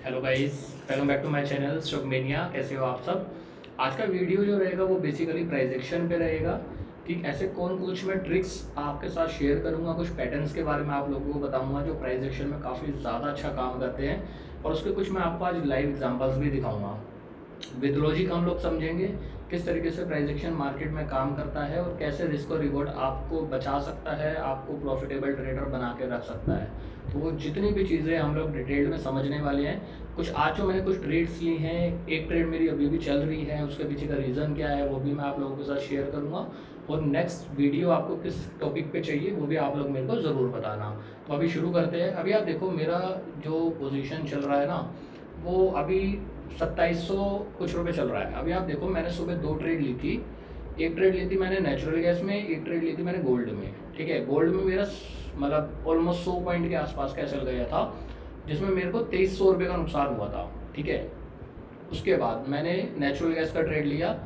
Hello guys, welcome back to my channel Stock Mania. कैसे हो आप सब। आज का वीडियो जो रहेगा वो बेसिकली प्राइस एक्शन पे रहेगा कि ऐसे कौन कुछ मैं ट्रिक्स आपके साथ शेयर करूंगा, कुछ पैटर्न्स के बारे में आप लोगों को बताऊंगा जो प्राइस एक्शन में काफ़ी ज़्यादा अच्छा काम करते हैं, और उसके कुछ मैं आपको आज लाइव एग्जांपल्स भी दिखाऊंगा। विद लॉजिक हम लोग समझेंगे किस तरीके से प्राइस एक्शन मार्केट में काम करता है और कैसे रिस्क और रिवॉर्ड आपको बचा सकता है, आपको प्रॉफिटेबल ट्रेडर बना के रख सकता है। तो वो जितनी भी चीज़ें हम लोग डिटेल में समझने वाले हैं। कुछ आज जो मैंने कुछ ट्रेड्स लिए हैं, एक ट्रेड मेरी अभी भी चल रही है, उसके पीछे का रीज़न क्या है वो भी मैं आप लोगों के साथ शेयर करूँगा। और नेक्स्ट वीडियो आपको किस टॉपिक पे चाहिए वो भी आप लोग मेरे को ज़रूर बताना। तो अभी शुरू करते हैं। अभी आप देखो मेरा जो पोजीशन चल रहा है ना, वो अभी 2700 कुछ रुपए चल रहा है। अभी आप देखो मैंने सुबह दो ट्रेड ली थी। एक ट्रेड ली थी मैंने नेचुरल गैस में, एक ट्रेड ली थी मैंने गोल्ड में। ठीक है, गोल्ड में मेरा मतलब ऑलमोस्ट 100 पॉइंट के आसपास का चल गया था, जिसमें मेरे को 2300 रुपये का नुकसान हुआ था। ठीक है, उसके बाद मैंने नेचुरल गैस का ट्रेड लिया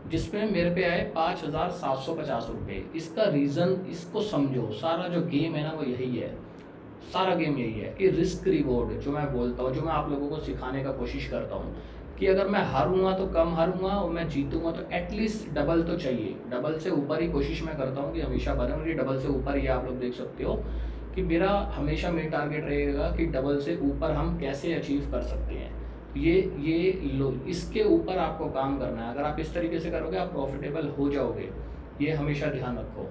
जिसमें मेरे पे आए 5750 रुपये। इसका रीज़न इसको समझो, सारा जो गेम है ना वो यही है। सारा गेम यही है कि रिस्क रिवॉर्ड जो मैं बोलता हूँ, जो मैं आप लोगों को सिखाने का कोशिश करता हूँ कि अगर मैं हारूंगा तो कम हारूंगा और मैं जीतूंगा तो एटलीस्ट डबल तो चाहिए। डबल से ऊपर ही कोशिश मैं करता हूँ कि हमेशा बने, और ये डबल से ऊपर ही आप लोग देख सकते हो कि मेरा हमेशा मेन टारगेट रहेगा कि डबल से ऊपर हम कैसे अचीव कर सकते हैं। ये लो, इसके ऊपर आपको काम करना है। अगर आप इस तरीके से करोगे आप प्रॉफिटेबल हो जाओगे, ये हमेशा ध्यान रखो।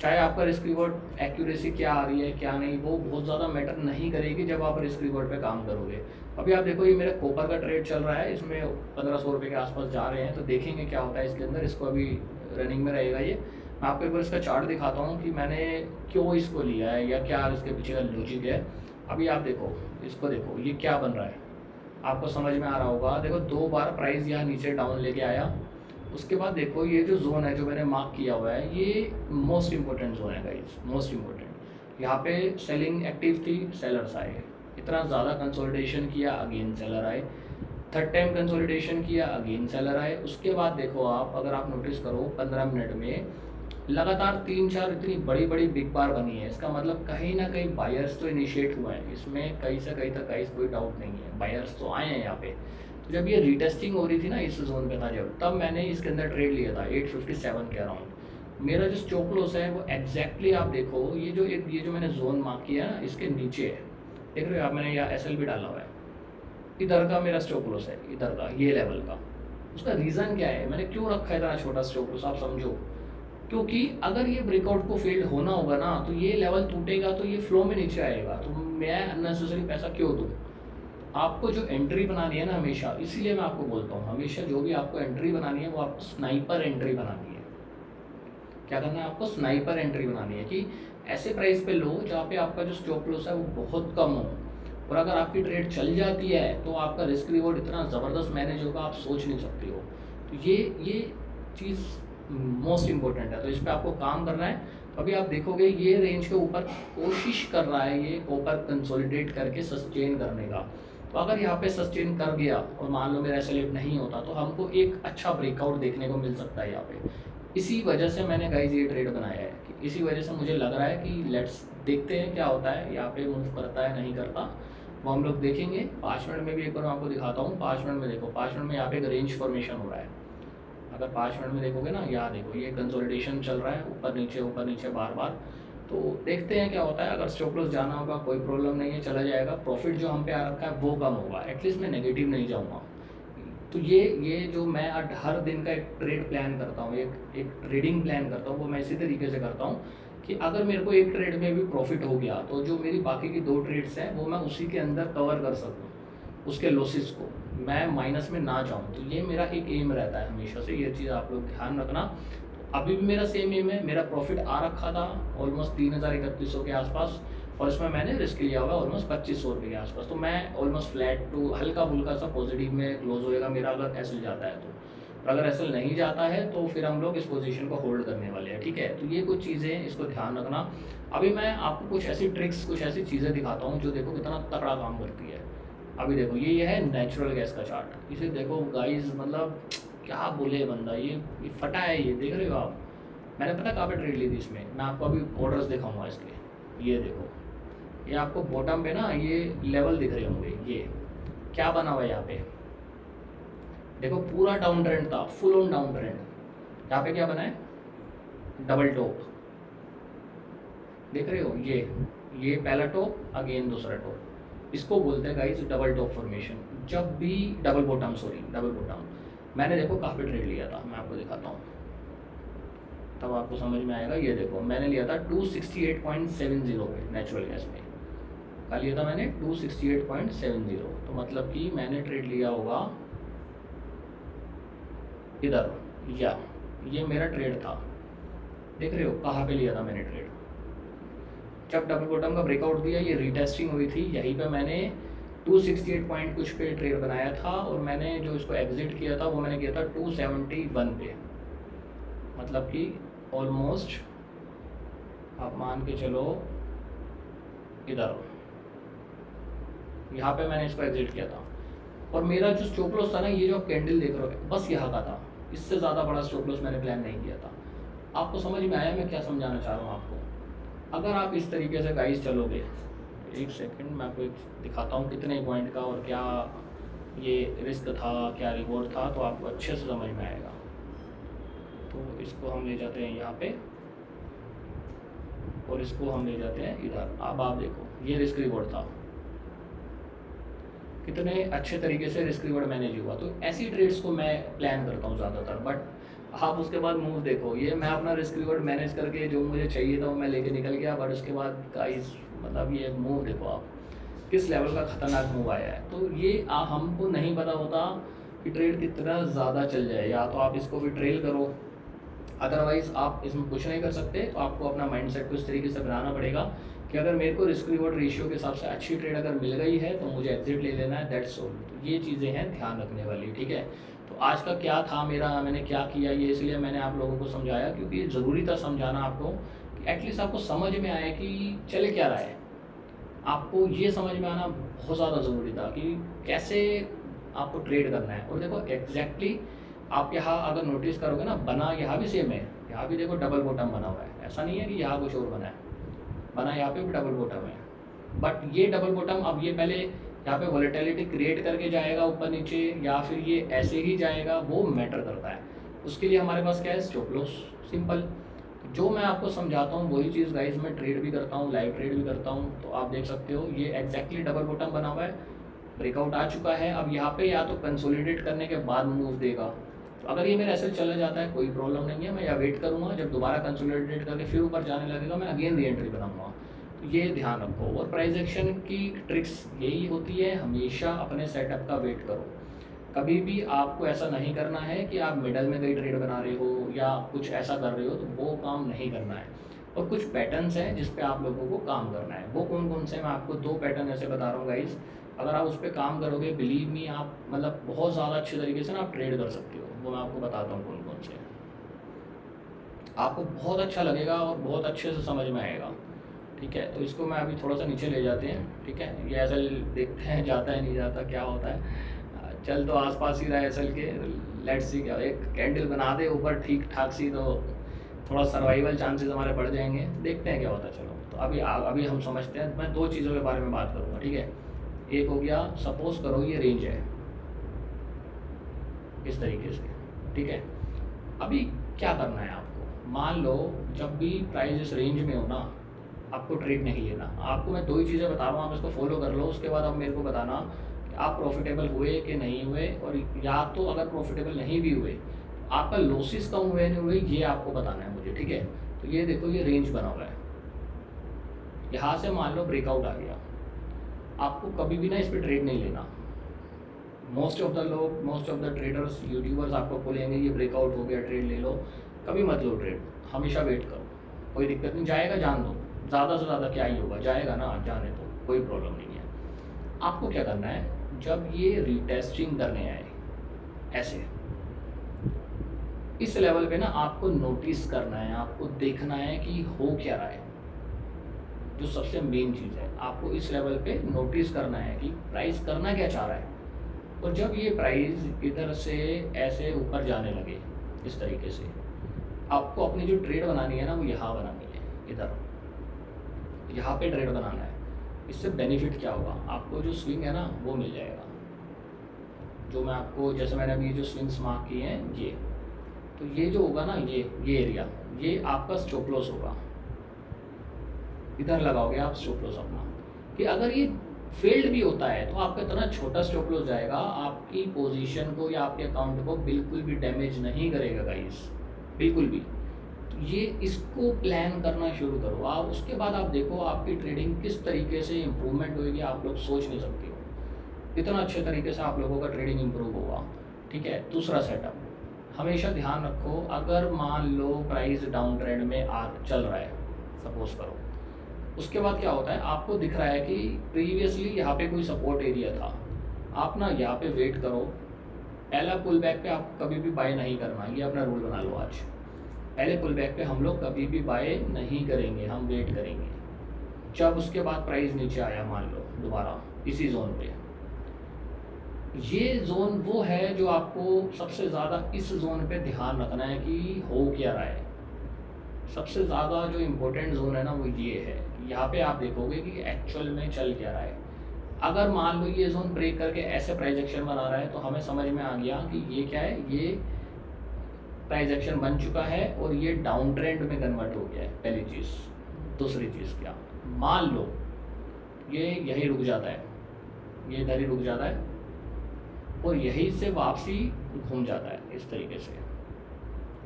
चाहे आपका रिस्क रिवॉर्ड एक्यूरेसी क्या आ रही है क्या नहीं, वो बहुत ज़्यादा मैटर नहीं करेगी जब आप रिस्क रिवॉर्ड पे काम करोगे। अभी आप देखो ये मेरा कॉपर का ट्रेड चल रहा है, इसमें 1500 रुपये के आसपास जा रहे हैं, तो देखेंगे क्या होता है इसके अंदर। इसको अभी रनिंग में रहेगा ये। मैं आपको एक बार इसका चार्ट दिखाता हूँ कि मैंने क्यों इसको लिया है या क्या इसके पीछे का लॉजिक है। अभी आप देखो, इसको देखो ये क्या बन रहा है, आपको समझ में आ रहा होगा। देखो दो बार प्राइस यहाँ नीचे डाउन लेके आया, उसके बाद देखो ये जो जोन है जो मैंने मार्क किया हुआ है ये मोस्ट इंपॉर्टेंट जोन है गाइस, मोस्ट इंपॉर्टेंट। यहाँ पे सेलिंग एक्टिव थी, सेलर्स आए, इतना ज़्यादा कंसोलिडेशन किया, अगेन सेलर आए, थर्ड टाइम कंसोलिडेशन किया, अगेन सेलर आए। उसके बाद देखो आप, अगर आप नोटिस करो 15 मिनट में लगातार 3-4 इतनी बड़ी बड़ी बिग बार बनी है। इसका मतलब कहीं ना कहीं बायर्स तो इनिशिएट हुआ है, इसमें कहीं से कहीं तक गाइस कोई डाउट नहीं है, बायर्स तो आए हैं यहाँ पे। तो जब ये रीटेस्टिंग हो रही थी ना इस जोन पे था जब, तब मैंने इसके अंदर ट्रेड लिया था 857 के अराउंड। मेरा जो स्टॉप लॉस है वो एग्जैक्टली आप देखो, ये जो मैंने जोन मार्क किया है ना इसके नीचे है, देख रहे हो आप, मैंने यहाँ एसएल भी डाला हुआ है। इधर का मेरा स्टॉप लॉस है, इधर का ये लेवल का। उसका रीज़न क्या है, मैंने क्यों रखा है इतना छोटा स्टॉप लॉस, आप समझो। क्योंकि अगर ये ब्रेकआउट को फेल होना होगा ना तो ये लेवल टूटेगा, तो ये फ्लो में नीचे आएगा, तो मैं अननेसेसरी पैसा क्यों दूँ। आपको जो एंट्री बनानी है ना हमेशा, इसीलिए मैं आपको बोलता हूँ हमेशा जो भी आपको एंट्री बनानी है वो आपको स्नाइपर एंट्री बनानी है। क्या करना है आपको, स्नाइपर एंट्री बनानी है कि ऐसे प्राइस पे लो जहाँ पे आपका जो स्टॉप लॉस है वो बहुत कम हो, और अगर आपकी ट्रेड चल जाती है तो आपका रिस्क रिवॉर्ड इतना ज़बरदस्त मैनेज होगा आप सोच नहीं सकते हो। तो ये चीज़ मोस्ट इम्पोर्टेंट है, तो इस पर आपको काम करना है। तो अभी आप देखोगे ये रेंज के ऊपर कोशिश कर रहा है ये कॉपर कंसोलिडेट करके सस्टेन करने का। तो अगर यहाँ पे सस्टेन कर गया और मान लो मेरा सेलेक्ट नहीं होता तो हमको एक अच्छा ब्रेकआउट देखने को मिल सकता है यहाँ पे। इसी वजह से मैंने गाइज ये ट्रेड बनाया है कि इसी वजह से मुझे लग रहा है कि लेट्स देखते हैं क्या होता है यहाँ पे, मूव करता है नहीं करता वो हम लोग देखेंगे। 5 मिनट में भी एक बार मैं आपको दिखाता हूँ। 5 मिनट में देखो, 5 मिनट में यहाँ पे एक रेंज फॉर्मेशन हो रहा है। अगर 5 मिनट में देखोगे ना, यहाँ देखो ये कंसोलिडेशन चल रहा है, ऊपर नीचे बार बार। तो देखते हैं क्या होता है। अगर स्टॉप लॉस जाना होगा कोई प्रॉब्लम नहीं है, चला जाएगा। प्रॉफिट जो हम पे आ रखा है वो कम होगा, एटलीस्ट मैं नेगेटिव नहीं जाऊँगा। तो ये जो मैं हर दिन का एक ट्रेड प्लान करता हूँ, एक ट्रेडिंग प्लान करता हूँ, वो मैं इसी तरीके से करता हूँ कि अगर मेरे को एक ट्रेड में भी प्रॉफिट हो गया तो जो मेरी बाकी की 2 ट्रेड्स हैं वो मैं उसी के अंदर कवर कर सकूँ, उसके लॉसेस को मैं माइनस में ना जाऊँ। तो ये मेरा एक एम रहता है हमेशा से, ये चीज़ आप लोग ध्यान रखना। तो अभी भी मेरा सेम एम है, मेरा प्रॉफिट आ रखा था ऑलमोस्ट 3000-3100 के आसपास, और इसमें मैंने रिस्क लिया हुआ ऑलमोस्ट 2500 रुपये के आसपास। तो मैं ऑलमोस्ट फ्लैट टू हल्का फुल्का सा पॉजिटिव में क्लोज होएगा मेरा, अगर एसएल जाता है तो। और अगर एसएल नहीं जाता है तो फिर हम लोग इस पोजीशन को होल्ड करने वाले हैं। ठीक है, तो ये कुछ चीज़ें इसको ध्यान रखना। अभी मैं आपको कुछ ऐसी ट्रिक्स, कुछ ऐसी चीज़ें दिखाता हूँ जो देखो कितना तगड़ा काम करती है। अभी देखो ये है नेचुरल गैस का चार्ट, इसे देखो गाइस, मतलब क्या बोले बंदा, ये फटा है, ये देख रहे हो आप। मैंने पता कहाँ पे ट्रेड ली थी इसमें, मैं आपको अभी ऑर्डर्स दिखाऊंगा इसके। ये देखो, ये आपको बॉटम पे ना ये लेवल दिख रहे होंगे, क्या बना हुआ है यहाँ पे, देखो पूरा डाउन ट्रेंड था, फुल ऑन डाउन ट्रेंड। यहाँ पे क्या बना है, डबल टॉप, देख रहे हो, ये पहला टॉप, अगेन दूसरा टॉप, इसको बोलते हैं गाइस डबल टॉप फॉर्मेशन। जब भी डबल बॉटम, मैंने देखो कहाँ पे ट्रेड लिया था, मैं आपको दिखाता हूँ तब आपको समझ में आएगा। ये देखो मैंने लिया था 268.70 पे नेचुरल गैस में, कल लिया था मैंने 268.70, तो मतलब कि मैंने ट्रेड लिया होगा इधर, या ये मेरा ट्रेड था, देख रहे हो कहाँ पे लिया था मैंने ट्रेड, जब डबल बॉटम का ब्रेकआउट दिया, ये रीटेस्टिंग हुई थी, यहीं पे मैंने 268 पॉइंट कुछ पे ट्रेड बनाया था, और मैंने जो इसको एग्जिट किया था वो मैंने किया था 271 पे, मतलब कि ऑलमोस्ट आप मान के चलो इधर, यहाँ पे मैंने इसको एग्जिट किया था। और मेरा जो स्टॉप लॉस था ना, ये जो आप कैंडल देख रहे हो, बस यहाँ का था, इससे ज़्यादा बड़ा स्टॉप लॉस मैंने प्लान नहीं किया था। आपको समझ में आया मैं क्या समझाना चाह रहा हूँ आपको? अगर आप इस तरीके से गाइस चलोगे, एक सेकंड मैं आपको दिखाता हूँ कितने पॉइंट का और क्या ये रिस्क था, क्या रिवॉर्ड था, तो आपको अच्छे से समझ में आएगा। तो इसको हम ले जाते हैं यहाँ पे, और इसको हम ले जाते हैं इधर। अब आप देखो ये रिस्क रिवॉर्ड था, कितने अच्छे तरीके से रिस्क रिवॉर्ड मैनेज हुआ। तो ऐसी ट्रेड्स को मैं प्लान करता हूँ ज़्यादातर, बट आप उसके बाद मूव देखो, ये मैं अपना रिस्क रिवॉर्ड मैनेज करके जो मुझे चाहिए था वो मैं लेके निकल गया, बट उसके बाद गाइस मतलब ये मूव देखो आप किस लेवल का ख़तरनाक मूव आया है। तो ये हमको नहीं पता होता कि ट्रेड कितना ज़्यादा चल जाए, या तो आप इसको भी ट्रेल करो, अदरवाइज़ आप इसमें कुछ नहीं कर सकते। तो आपको अपना माइंडसेट को इस तरीके से बनाना पड़ेगा कि अगर मेरे को रिस्क रिवॉर्ड रेशियो के हिसाब से अच्छी ट्रेड अगर मिल गई है तो मुझे एग्जिट ले लेना है, दैट्स ऑल। तो ये चीज़ें हैं ध्यान रखने वाली, ठीक है। तो आज का क्या था मेरा, मैंने क्या किया, ये इसलिए मैंने आप लोगों को समझाया क्योंकि ज़रूरी था समझाना आपको, कि एटलीस्ट आपको समझ में आए कि चले क्या रहा है। आपको ये समझ में आना बहुत ज़्यादा ज़रूरी था कि कैसे आपको ट्रेड करना है। और देखो एग्जैक्टली आप यहाँ अगर नोटिस करोगे ना, बना यहाँ भी सेम है, यहाँ भी देखो डबल बॉटम बना हुआ है, ऐसा नहीं है कि यहाँ कुछ और बना है, बना यहाँ पे भी डबल बॉटम है। बट ये डबल बॉटम अब ये पहले यहाँ पे वॉलेटिलिटी क्रिएट करके जाएगा ऊपर नीचे, या फिर ये ऐसे ही जाएगा, वो मैटर करता है। उसके लिए हमारे पास क्या है, स्टॉप लॉस, सिंपल। जो मैं आपको समझाता हूँ वही चीज़ गाइस मैं ट्रेड भी करता हूँ, लाइव ट्रेड भी करता हूँ। तो आप देख सकते हो ये एग्जैक्टली डबल बॉटम बना हुआ है, ब्रेकआउट आ चुका है। अब यहाँ पे या तो कंसोलिडेट करने के बाद मूव देगा, तो अगर ये मेरा ऐसे चला जाता है कोई प्रॉब्लम नहीं है, मैं या वेट करूँगा, जब दोबारा कंसोलिडेट करके फिर ऊपर जाने लगेगा मैं अगेन री एंट्री बनाऊँगा। तो ये ध्यान रखो। और प्राइस एक्शन की ट्रिक्स यही होती है, हमेशा अपने सेटअप का वेट करो। कभी भी आपको ऐसा नहीं करना है कि आप मिडल में कहीं ट्रेड बना रहे हो या कुछ ऐसा कर रहे हो, तो वो काम नहीं करना है। और कुछ पैटर्न्स हैं जिस पे आप लोगों को काम करना है, वो कौन कौन से मैं आपको 2 पैटर्न ऐसे बता रहा हूँ गाइस। अगर आप उस पर काम करोगे, बिलीव मी, आप मतलब बहुत ज़्यादा अच्छे तरीके से ना आप ट्रेड कर सकते हो। वो मैं आपको बताता हूँ कौन कौन से, आपको बहुत अच्छा लगेगा और बहुत अच्छे से समझ में आएगा, ठीक है। तो इसको मैं अभी थोड़ा सा नीचे ले जाते हैं, ठीक है। ये एसल देखते हैं जाता है नहीं जाता क्या होता है, चल तो आसपास ही रहा है एसल के, लेट्स सी क्या, एक कैंडल बना दे ऊपर ठीक ठाक सी, तो थोड़ा सर्वाइवल चांसेस हमारे बढ़ जाएंगे, देखते हैं क्या होता है। चलो तो अभी हम समझते हैं। मैं 2 चीज़ों के बारे में बात करूँगा, ठीक है। एक हो गया, सपोज करो ये रेंज है इस तरीके से, ठीक है। अभी क्या करना है आपको, मान लो जब भी प्राइस इस रेंज में हो ना, आपको ट्रेड नहीं लेना। आपको मैं 2 ही चीज़ें बता रहा हूँ, आप इसको फॉलो कर लो, उसके बाद आप मेरे को बताना कि आप प्रॉफिटेबल हुए कि नहीं हुए। और या तो अगर प्रॉफिटेबल नहीं भी हुए, आपका लॉसेस कम हुए नहीं हुए, ये आपको बताना है मुझे, ठीक है। तो ये देखो ये रेंज बना हुआ है, यहाँ से मान लो ब्रेकआउट आ गया, आपको कभी भी ना इस पर ट्रेड नहीं लेना। Most of the traders, YouTubers आपको बोलेंगे ये ब्रेकआउट हो गया ट्रेड ले लो, कभी मत लो ट्रेड, हमेशा वेट करो, कोई दिक्कत नहीं, जाएगा जान दो, ज़्यादा से ज़्यादा क्या ही होगा, जाएगा ना, जाने दो, कोई प्रॉब्लम नहीं है। आपको क्या करना है, जब ये रीटेस्टिंग करने आए ऐसे इस लेवल पे ना, आपको नोटिस करना है, आपको देखना है कि हो क्या रहा है। जो सबसे मेन चीज़ है, आपको इस लेवल पे नोटिस करना है कि प्राइस करना क्या चाह रहा है। और जब ये प्राइस इधर से ऐसे ऊपर जाने लगे इस तरीके से, आपको अपनी जो ट्रेड बनानी है ना, वो यहाँ बनानी है, इधर यहाँ पे ट्रेड बनाना है। इससे बेनिफिट क्या होगा, आपको जो स्विंग है ना वो मिल जाएगा, जो मैं आपको, जैसे मैंने अभी जो स्विंग्स मार्क किए हैं ये, तो ये जो होगा ना, ये एरिया, ये आपका स्टॉप लॉस होगा। इधर लगाओगे आप स्टॉप लॉस अपना, कि अगर ये फेल्ड भी होता है तो आपका इतना छोटा स्टॉप लॉस जाएगा, आपकी पोजीशन को या आपके अकाउंट को बिल्कुल भी डैमेज नहीं करेगा गाइस, बिल्कुल भी। तो ये इसको प्लान करना शुरू करो आप, उसके बाद आप देखो आपकी ट्रेडिंग किस तरीके से इम्प्रूवमेंट होगी, आप लोग सोच नहीं सकते हो इतना अच्छे तरीके से आप लोगों का ट्रेडिंग इम्प्रूव होगा। ठीक है। दूसरा सेटअप, हमेशा ध्यान रखो, अगर मान लो प्राइस डाउन ट्रेंड में चल रहा है, सपोज करो, उसके बाद क्या होता है, आपको दिख रहा है कि प्रीवियसली यहाँ पे कोई सपोर्ट एरिया था, आप ना यहाँ पे वेट करो। पहला पुल बैक पे आप कभी भी बाय नहीं करना, ये अपना रूल बना लो आज। पहले पुल बैक पे हम लोग कभी भी बाय नहीं करेंगे, हम वेट करेंगे। जब उसके बाद प्राइस नीचे आया मान लो दोबारा इसी जोन पे, ये जोन वो है जो आपको सबसे ज़्यादा इस जोन पे ध्यान रखना है कि हो क्या रहा है। सबसे ज़्यादा जो इम्पोर्टेंट जोन है ना वो ये है, यहाँ पे आप देखोगे कि एक्चुअल में चल क्या रहा है। अगर मान लो ये जोन ब्रेक करके ऐसे प्राइस एक्शन बना रहा है तो हमें समझ में आ गया कि ये क्या है, ये प्राइस एक्शन बन चुका है और ये डाउन ट्रेंड में कन्वर्ट हो गया है, पहली चीज़। दूसरी चीज़ क्या, मान लो ये यही रुक जाता है, ये इधर ही रुक जाता है और यहीं से वापसी घूम जाता है इस तरीके से,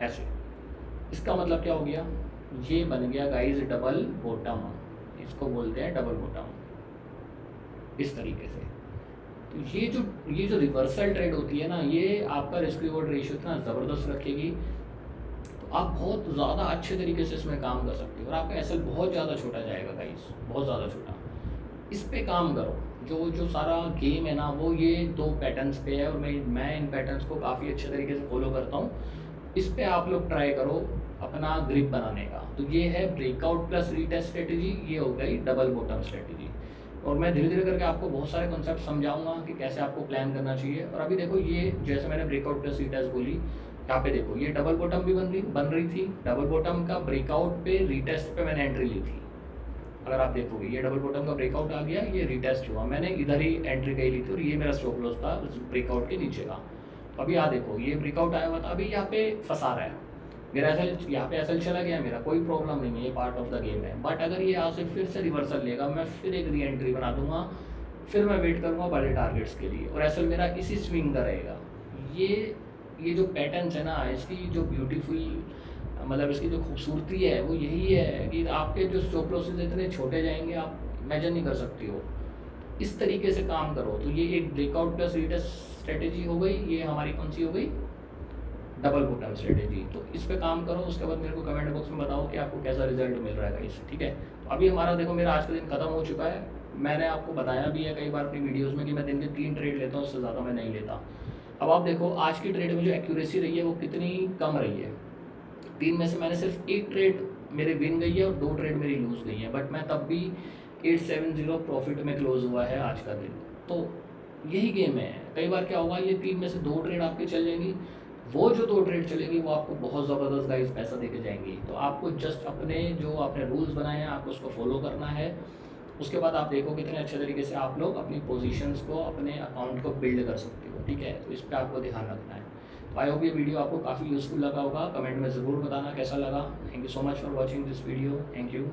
ऐसे। इसका मतलब क्या हो गया, ये बन गया गाइस डबल बॉटम, इसको बोलते हैं डबल बॉटम, इस तरीके से। तो ये जो रिवर्सल ट्रेड होती है ना, ये आपका रिस्क रिवॉर्ड रेशियो इतना ज़बरदस्त रखेगी, तो आप बहुत ज़्यादा अच्छे तरीके से इसमें काम कर सकते हो और आपका एसएल बहुत ज़्यादा छोटा जाएगा गाइस, बहुत ज़्यादा छोटा। इस पे काम करो, जो सारा गेम है ना वो ये 2 पैटर्न्स पे है और मैं इन पैटर्न्स को काफ़ी अच्छे तरीके से फॉलो करता हूँ। इस पे आप लोग ट्राई करो अपना ग्रिप बनाने का। तो ये है ब्रेकआउट प्लस रीटेस्ट स्ट्रेटेजी, ये हो गई डबल बॉटम स्ट्रेटेजी। और मैं धीरे धीरे करके आपको बहुत सारे कॉन्सेप्ट समझाऊंगा कि कैसे आपको प्लान करना चाहिए। और अभी देखो ये जैसे मैंने ब्रेकआउट प्लस रीटेस्ट बोली, यहाँ पे देखो ये डबल बॉटम भी बन रही थी, डबल बॉटम का ब्रेकआउट पे रीटेस्ट पे मैंने एंट्री ली थी। अगर आप देखोगे ये डबल बॉटम का ब्रेकआउट आ गया, ये रिटेस्ट हुआ, मैंने इधर ही एंट्री कही ली थी और ये मेरा स्टॉप लॉस था उस ब्रेकआउट के नीचे का। तो अभी यहाँ देखो ये ब्रेकआउट आया हुआ था, अभी यहाँ पे फंसा रहा है मेरा एसएल, यहाँ पे एसएल चला गया मेरा, कोई प्रॉब्लम नहीं है, ये पार्ट ऑफ द गेम है। बट अगर ये यहाँ से फिर से रिवर्सल लेगा, मैं फिर एक री एंट्री बना दूंगा, फिर मैं वेट करूँगा बड़े टारगेट्स के लिए और एसएल मेरा इसी स्विंग का रहेगा। ये जो पैटर्न्स है ना, इसकी जो ब्यूटीफुल मतलब इसकी जो खूबसूरती है वो यही है कि आपके जो स्टॉप लॉसेस इतने छोटे जाएंगे आप इमेजिन नहीं कर सकती हो। इस तरीके से काम करो। तो ये एक ब्रेकआउट प्लस रीटेस्ट स्ट्रेटेजी हो गई, ये हमारी कौन सी हो गई, डबल बॉटम स्ट्रेटेजी। तो इस पे काम करो, उसके बाद मेरे को कमेंट बॉक्स में बताओ कि आपको कैसा रिजल्ट मिल रहा है गाइस। ठीक है। तो अभी हमारा देखो मेरा आज का दिन खत्म हो चुका है। मैंने आपको बताया भी है कई बार अपनी वीडियोज़ में कि मैं दिन के 3 ट्रेड लेता हूँ, उससे ज़्यादा मैं नहीं लेता। अब आप देखो आज की ट्रेड में जो एक्यूरेसी रही है वो कितनी कम रही है। 3 में से मैंने सिर्फ 1 ट्रेड मेरे विन गई है और 2 ट्रेड मेरी लूज़ गई है, बट मैं तब भी 870 प्रॉफिट में क्लोज हुआ है आज का दिन। तो यही गेम है। कई बार क्या होगा, ये 3 में से 2 ट्रेड आपकी चल जाएंगी, वो जो 2 ट्रेड चलेगी वो आपको बहुत ज़बरदस्त गाइस पैसा देके जाएंगी। तो आपको जस्ट अपने जो आपने रूल्स बनाए हैं आपको उसको फॉलो करना है। उसके बाद आप देखो कितने अच्छे तरीके से आप लोग अपनी पोजीशंस को, अपने अकाउंट को बिल्ड कर सकते हो। ठीक है। तो इस पर आपको ध्यान रखना है। तो आई होप ये वीडियो आपको काफ़ी यूज़फुल लगा होगा। कमेंट में ज़रूर बताना कैसा लगा। Thank you so much for watching this video. Thank you.